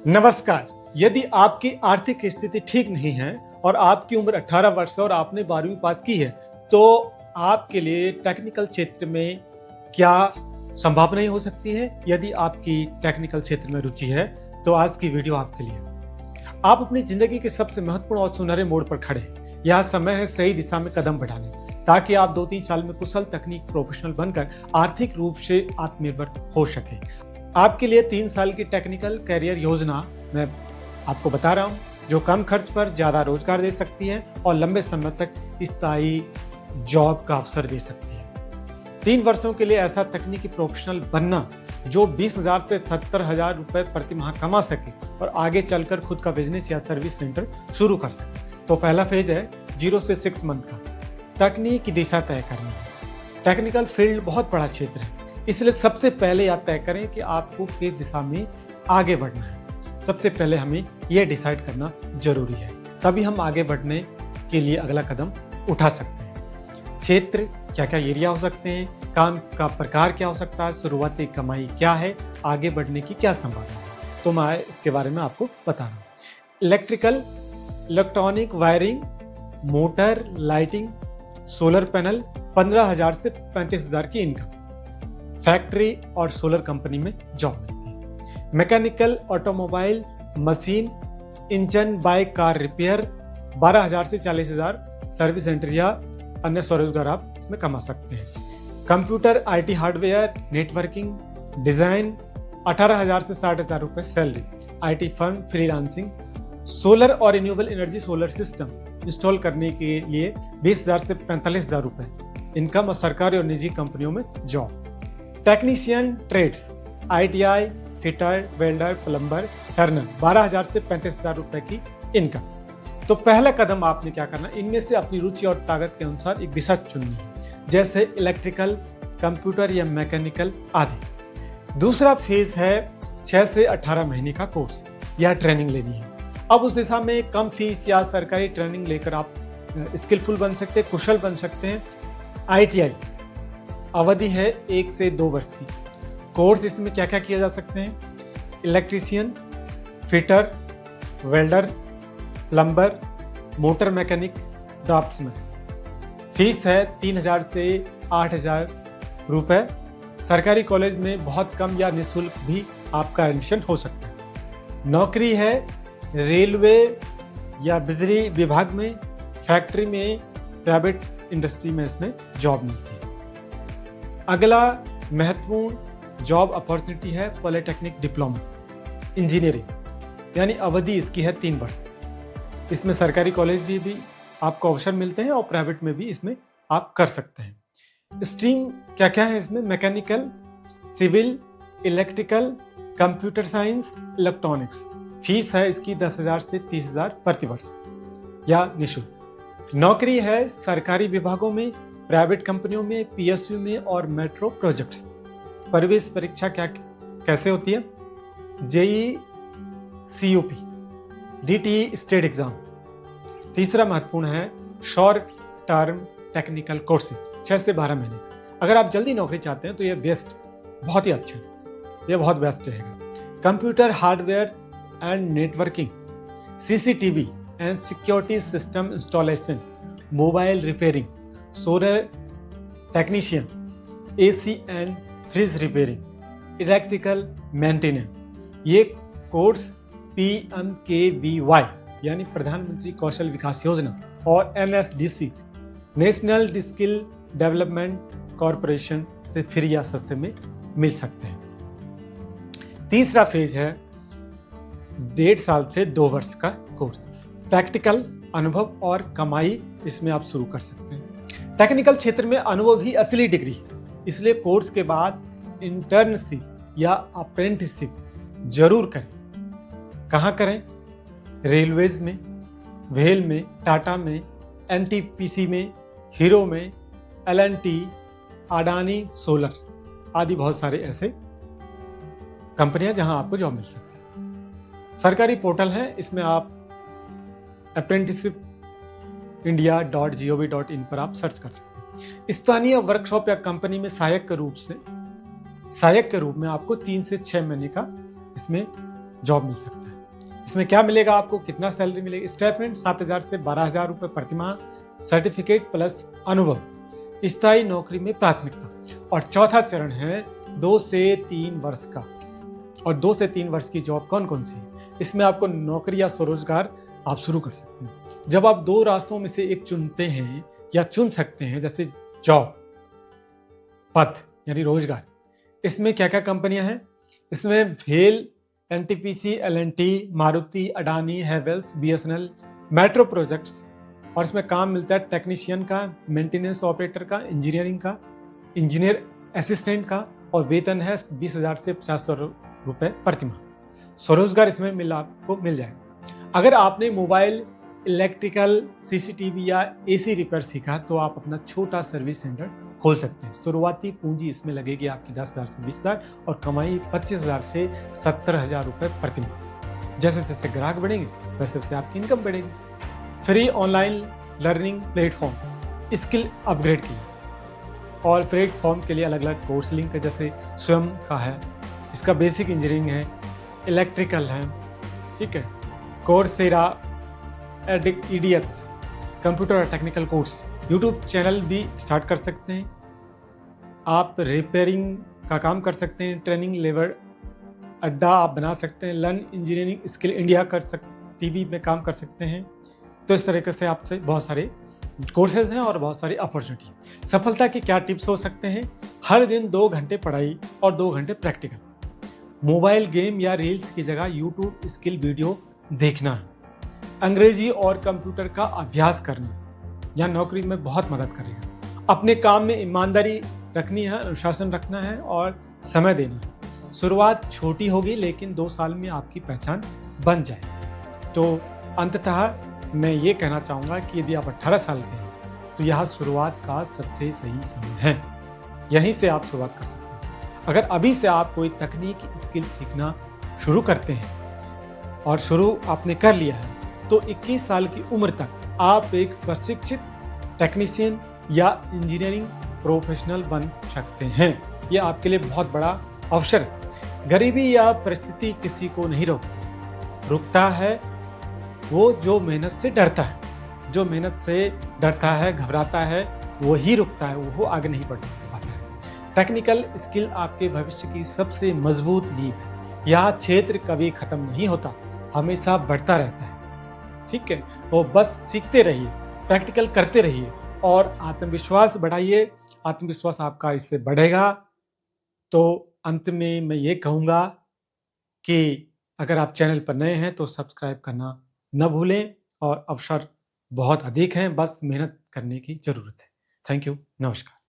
नमस्कार। यदि आपकी आर्थिक स्थिति ठीक नहीं है और आपकी उम्र 18 वर्ष है और आपने 12वीं पास की है, तो आपके लिए टेक्निकल क्षेत्र में क्या संभावनाएं हो सकती है? यदि आपकी टेक्निकल क्षेत्र में रुचि है, तो आज की वीडियो आपके लिए। आप अपनी जिंदगी के सबसे महत्वपूर्ण और सुनहरे मोड़ पर खड़े हैं। यह समय है सही दिशा में कदम बढ़ाने, ताकि आप 2-3 साल में कुशल तकनीक प्रोफेशनल बनकर आर्थिक रूप से आत्मनिर्भर हो सके। आपके लिए 3 साल की टेक्निकल करियर योजना मैं आपको बता रहा हूं, जो कम खर्च पर ज्यादा रोजगार दे सकती है और लंबे समय तक स्थायी जॉब का अवसर दे सकती है। 3 वर्षों के लिए ऐसा तकनीकी प्रोफेशनल बनना जो 20,000 से 77,000 रुपए प्रति माह कमा सके और आगे चलकर खुद का बिजनेस या सर्विस सेंटर शुरू कर सके। तो पहला फेज है 0 से 6 मंथ का। तकनीक की दिशा तय करनी है। टेक्निकल फील्ड बहुत बड़ा क्षेत्र है, इसलिए सबसे पहले आप तय करें कि आपको किस दिशा में आगे बढ़ना है। सबसे पहले हमें यह डिसाइड करना जरूरी है, तभी हम आगे बढ़ने के लिए अगला कदम उठा सकते हैं। क्षेत्र क्या क्या एरिया हो सकते हैं, काम का प्रकार क्या हो सकता है, शुरुआती कमाई क्या है, आगे बढ़ने की क्या संभावना है, तो मैं इसके बारे में आपको बता रहा हूँ। Electrical, electronic wiring, motor, lighting, solar panel, 15,000 से 35,000 की इनकम। फैक्ट्री और सोलर कंपनी में जॉब मिलती है। Mechanical, automobile, machine, engine, bike, car repair, 12,000 से 40,000 सर्विस सेंटर या अन्य स्वरोजगार आप इसमें कमा सकते हैं। Computer, IT hardware, networking, design, 18,000 से 60,000 रुपए salary. IT firm, freelancing, solar और renewable energy solar system install करने के लिए 20,000 से 45,000 रुपए इनकम और सरकारी और निजी कंपनियों में job. Technician trades, ITI, fitter, welder, plumber, turner, 12,000 से 35,000 रुपए की इनकम। तो पहला कदम आपने क्या करना, इनमें से अपनी रुचि और ताकत के अनुसार एक दिशा चुननी है, जैसे इलेक्ट्रिकल, कंप्यूटर या मैकेनिकल आदि। दूसरा फेज है 6 से 18 महीने का कोर्स या ट्रेनिंग लेनी है। अब उस दिशा में कम फीस या सरकारी ट्रेनिंग लेकर आप स्किलफुल बन सकते हैं, कुशल बन सकते हैं। आईटीआई अवधि है 1 से 2 वर्ष की। कोर्स इसमें क्या क्या किया जा सकते हैं, electrician, fitter, welder, plumber, motor mechanic, draughtsman. Fees है 3,000 से 8,000 रुपए। सरकारी कॉलेज में बहुत कम या निःशुल्क भी आपका एडमिशन हो सकता है। नौकरी है रेलवे या बिजली विभाग में, फैक्ट्री में, प्राइवेट इंडस्ट्री में इसमें जॉब मिलती है। अगला महत्वपूर्ण जॉब अपॉर्चुनिटी है पॉलिटेक्निक डिप्लोमा इंजीनियरिंग, यानी अवधि इसकी है 3 वर्ष। इसमें सरकारी कॉलेज भी आपको अवसर मिलते हैं और प्राइवेट में भी इसमें आप कर सकते हैं। स्ट्रीम क्या क्या है इसमें, mechanical, civil, electrical, computer science, electronics. Fees है इसकी 10,000 से 30,000 प्रति वर्ष या निःशुल्क। नौकरी है सरकारी विभागों में, प्राइवेट कंपनियों में, पीएसयू में और मेट्रो प्रोजेक्ट्स। प्रवेश परीक्षा क्या कैसे होती है, JE, CUP, DTE state exam. तीसरा महत्वपूर्ण है शॉर्ट टर्म टेक्निकल कोर्सेज, 6 से 12 महीने। अगर आप जल्दी नौकरी चाहते हैं तो ये बेस्ट, बहुत ही अच्छा, ये बहुत बेस्ट रहेगा। Computer hardware and networking, CCTV and security system installation, mobile repairing, solar technician, AC and fridge repairing, electrical maintenance. ये कोर्स PMKVY यानी प्रधानमंत्री कौशल विकास योजना और NSDC national skill development corporation से फ्री या सस्ते में मिल सकते हैं। तीसरा फेज है 1.5 साल से 2 वर्ष का कोर्स। प्रैक्टिकल अनुभव और कमाई इसमें आप शुरू कर सकते हैं। टेक्निकल क्षेत्र में अनुभव ही असली डिग्री है, इसलिए कोर्स के बाद इंटर्नशिप या अप्रेंटिसशिप जरूर करें। कहाँ करें, रेलवेज में, वेल में, टाटा में, NTPC में, हीरो में, L&T, अडानी सोलर आदि बहुत सारे ऐसे कंपनियां जहां आपको जॉब मिल सकती है। सरकारी पोर्टल है, इसमें आप apprenticeship india.gov.in पर आप सर्च कर सकते हैं। स्थानीय वर्कशॉप या कंपनी में सहायक के रूप में आपको 3 से 6 महीने का इसमें जॉब मिल सकता है। इसमें क्या मिलेगा आपको, कितना सैलरी मिलेगी? स्टाइपेंड 7,000 से 12,000 रुपये प्रतिमाह, सर्टिफिकेट प्लस अनुभव, स्थायी नौकरी में प्राथमिकता। और चौथा चरण है 2 से 3 वर्ष का। और 2 से 3 वर्ष की जॉब कौन कौन सी है? इसमें आपको नौकरी या स्वरोजगार आप शुरू कर सकते हैं। जब आप 2 रास्तों में से एक चुनते हैं या चुन सकते हैं, जैसे जॉब, पद यानी रोजगार, इसमें क्या क्या कंपनियां हैं? इसमें भेल, एनटीपीसी, एलएनटी, मारुति, अडानी, हैवेल्स, बीएसएनएल, मेट्रो प्रोजेक्ट्स। और इसमें काम मिलता है टेक्नीशियन का, मेंटेनेंस ऑपरेटर का, इंजीनियरिंग का, इंजीनियर असिस्टेंट का, और वेतन है 20,000 से 5,000 रुपये प्रतिमाह। स्वरोजगार इसमें आपको मिल जाएगा। अगर आपने मोबाइल, इलेक्ट्रिकल, सीसीटीवी या एसी रिपेयर सीखा तो आप अपना छोटा सर्विस सेंटर खोल सकते हैं। शुरुआती पूंजी इसमें लगेगी आपकी 10,000 से 20,000 और कमाई 25,000 से 70,000 रुपये प्रतिमाह। जैसे जैसे ग्राहक बढ़ेंगे वैसे वैसे आपकी इनकम बढ़ेगी। Free online learning platform, skill upgrade की, और प्लेटफॉर्म के लिए अलग अलग कोर्स लिंक है, जैसे स्वयं का है, इसका बेसिक इंजीनियरिंग है, इलेक्ट्रिकल है, ठीक है, कोर्सेरा, EDX, कंप्यूटर और टेक्निकल कोर्स। यूट्यूब चैनल भी स्टार्ट कर सकते हैं। आप रिपेयरिंग का काम कर सकते हैं, ट्रेनिंग लेबर अड्डा आप बना सकते हैं, learn engineering skill India TV में काम कर सकते हैं। तो इस तरीके से आपसे बहुत सारे कोर्सेज हैं और बहुत सारी अपॉर्चुनिटी। सफलता के क्या टिप्स हो सकते हैं? हर दिन 2 घंटे पढ़ाई और 2 घंटे प्रैक्टिकल। मोबाइल गेम या रील्स की जगह यूट्यूब स्किल वीडियो देखना है। अंग्रेजी और कंप्यूटर का अभ्यास करना यह नौकरी में बहुत मदद करेगा। अपने काम में ईमानदारी रखनी है, अनुशासन रखना है और समय देना है। शुरुआत छोटी होगी लेकिन 2 साल में आपकी पहचान बन जाए। तो अंततः मैं ये कहना चाहूँगा कि यदि आप 18 साल के हैं तो यह शुरुआत का सबसे सही समय है। यहीं से आप शुरुआत कर सकते हैं। अगर अभी से आप कोई तकनीक स्किल सीखना शुरू करते हैं और शुरू आपने कर लिया है तो 21 साल की उम्र तक आप एक प्रशिक्षित टेक्नीशियन या इंजीनियरिंग प्रोफेशनल बन सकते हैं। यह आपके लिए बहुत बड़ा अवसर है। गरीबी या परिस्थिति किसी को नहीं रुकता है, वो जो मेहनत से डरता है। जो मेहनत से डरता है, घबराता है, वो ही रुकता है, वो आगे नहीं बढ़ पाता है। टेक्निकल स्किल आपके भविष्य की सबसे मजबूत नींव है। यह क्षेत्र कभी खत्म नहीं होता, हमेशा बढ़ता रहता है। ठीक है, वो बस सीखते रहिए, प्रैक्टिकल करते रहिए और आत्मविश्वास बढ़ाइए। आत्मविश्वास आपका इससे बढ़ेगा। तो अंत में मैं ये कहूँगा कि अगर आप चैनल पर नए हैं तो सब्सक्राइब करना न भूलें, और अवसर बहुत अधिक हैं, बस मेहनत करने की ज़रूरत है। थैंक यू, नमस्कार।